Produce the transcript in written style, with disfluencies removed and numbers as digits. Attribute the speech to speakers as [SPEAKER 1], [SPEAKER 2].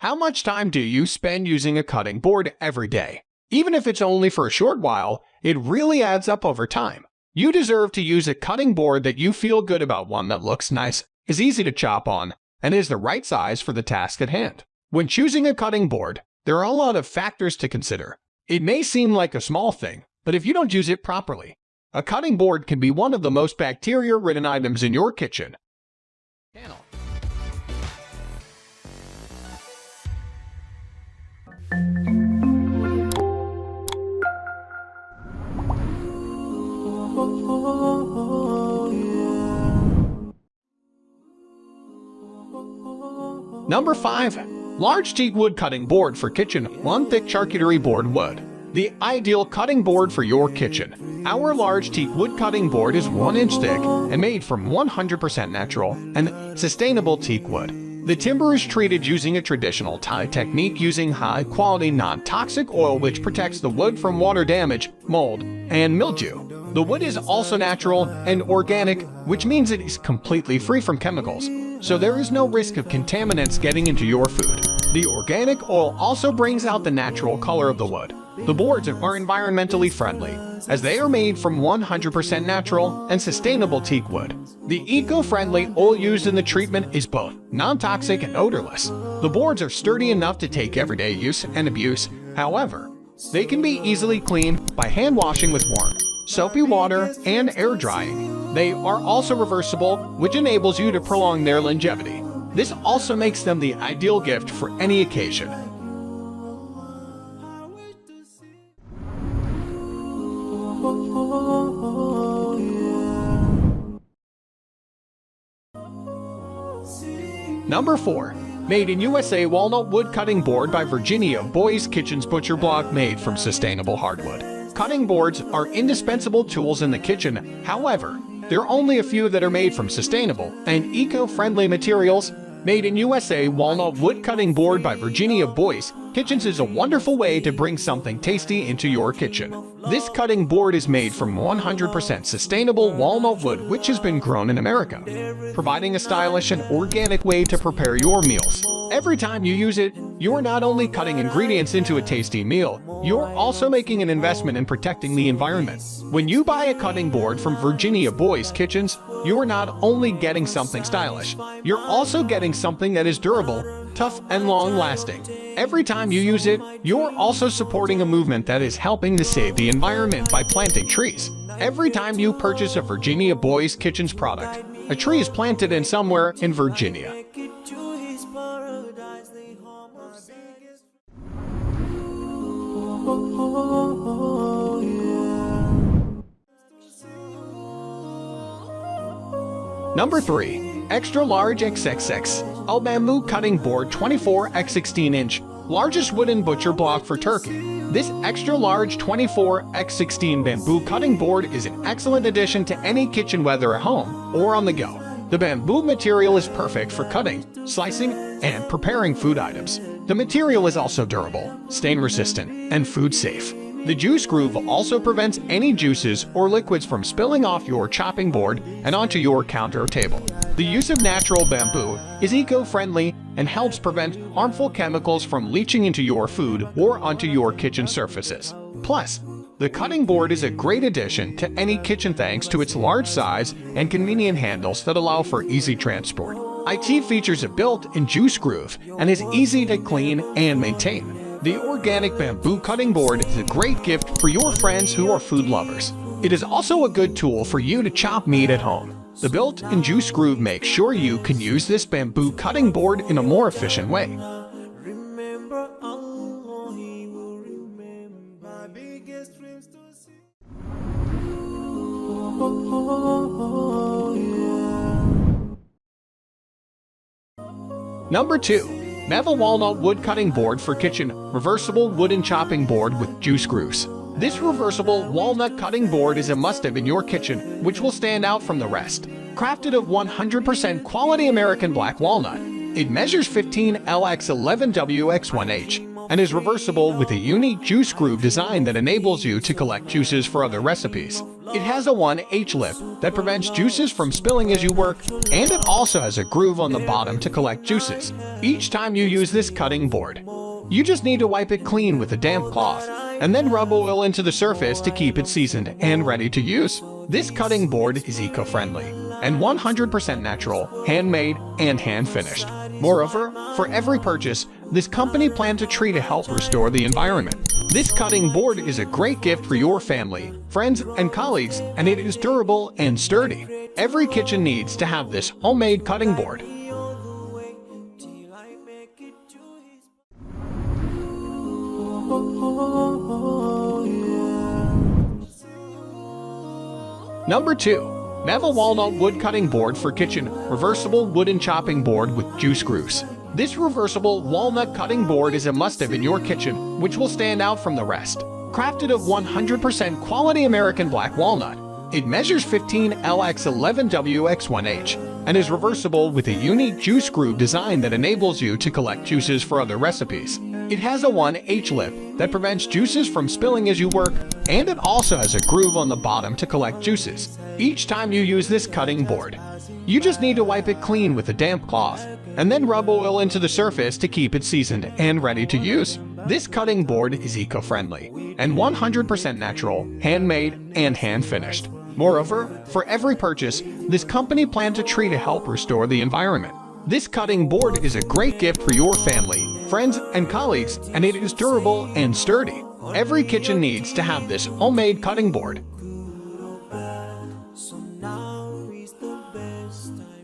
[SPEAKER 1] How much time do you spend using a cutting board every day? Even if it's only for a short while, it really adds up over time. You deserve to use a cutting board that you feel good about, one that looks nice, is easy to chop on, and is the right size for the task at hand. When choosing a cutting board, there are a lot of factors to consider. It may seem like a small thing, but if you don't use it properly, a cutting board can be one of the most bacteria-ridden items in your kitchen. Number 5. Large teak wood cutting board for kitchen. 1 thick charcuterie board wood. The ideal cutting board for your kitchen. Our large teak wood cutting board is 1 inch thick and made from 100% natural and sustainable teak wood. The timber is treated using a traditional Thai technique using high-quality non-toxic oil which protects the wood from water damage, mold, and mildew. The wood is also natural and organic, which means it is completely free from chemicals, so there is no risk of contaminants getting into your food. The organic oil also brings out the natural color of the wood. The boards are environmentally friendly, as they are made from 100% natural and sustainable teak wood. The eco-friendly oil used in the treatment is both non-toxic and odorless. The boards are sturdy enough to take everyday use and abuse. However, they can be easily cleaned by hand washing with warm, soapy water and air drying. They are also reversible, which enables you to prolong their longevity. This also makes them the ideal gift for any occasion. Number 4. Made in USA Walnut Wood Cutting Board by Virginia Boy's Kitchen's Butcher Block, made from sustainable hardwood. Cutting boards are indispensable tools in the kitchen. However, there are only a few that are made from sustainable and eco-friendly materials. Made in USA Walnut Wood Cutting Board by Virginia Boy's Kitchens is a wonderful way to bring something tasty into your kitchen. This cutting board is made from 100% sustainable walnut wood which has been grown in America, providing a stylish and organic way to prepare your meals. Every time you use it, you are not only cutting ingredients into a tasty meal, you're also making an investment in protecting the environment. When you buy a cutting board from Virginia Boy's Kitchens, you are not only getting something stylish, you're also getting something that is durable, tough, and long-lasting. Every time you use it, you're also supporting a movement that is helping to save the environment by planting trees. Every time you purchase a Virginia Boy's Kitchens product, a tree is planted in somewhere in Virginia. Number 3. Extra Large XXX L Bamboo Cutting Board 24x16 inch, largest wooden butcher block for turkey. This extra large 24x16 bamboo cutting board is an excellent addition to any kitchen, whether at home or on the go. The bamboo material is perfect for cutting, slicing, and preparing food items. The material is also durable, stain-resistant, and food-safe. The juice groove also prevents any juices or liquids from spilling off your chopping board and onto your counter or table. The use of natural bamboo is eco-friendly and helps prevent harmful chemicals from leaching into your food or onto your kitchen surfaces. Plus, the cutting board is a great addition to any kitchen thanks to its large size and convenient handles that allow for easy transport. IT features a built-in juice groove and is easy to clean and maintain. The organic bamboo cutting board is a great gift for your friends who are food lovers. It is also a good tool for you to chop meat at home. The built-in juice groove makes sure you can use this bamboo cutting board in a more efficient way. Number 2. Mevell Walnut Wood Cutting Board for Kitchen, reversible wooden chopping board with juice grooves. This reversible walnut cutting board is a must-have in your kitchen, which will stand out from the rest. Crafted of 100% quality American black walnut, it measures 15L×11W×1H and is reversible with a unique juice groove design that enables you to collect juices for other recipes. It has a 1H lip that prevents juices from spilling as you work, and it also has a groove on the bottom to collect juices. Each time you use this cutting board, you just need to wipe it clean with a damp cloth, and then rub oil into the surface to keep it seasoned and ready to use. This cutting board is eco-friendly and 100% natural, handmade, and hand-finished. Moreover, for every purchase, this company plans to treat to help restore the environment. This cutting board is a great gift for your family, friends, and colleagues, and it is durable and sturdy. Every kitchen needs to have this homemade cutting board. Number 2. Mevell Walnut Wood Cutting Board for Kitchen Reversible Wooden Chopping Board with Juice Grooves. This reversible walnut cutting board is a must-have in your kitchen, which will stand out from the rest. Crafted of 100% quality American black walnut, it measures 15L×11W×1H and is reversible with a unique juice groove design that enables you to collect juices for other recipes. It has a 1H lip that prevents juices from spilling as you work, and it also has a groove on the bottom to collect juices. Each time you use this cutting board, you just need to wipe it clean with a damp cloth, and then rub oil into the surface to keep it seasoned and ready to use. This cutting board is eco-friendly and 100% natural, handmade, and hand-finished. Moreover, for every purchase, this company plans to treat to help restore the environment. This cutting board is a great gift for your family, friends, and colleagues, and it is durable and sturdy. Every kitchen needs to have this homemade cutting board.
[SPEAKER 2] So now is the best time.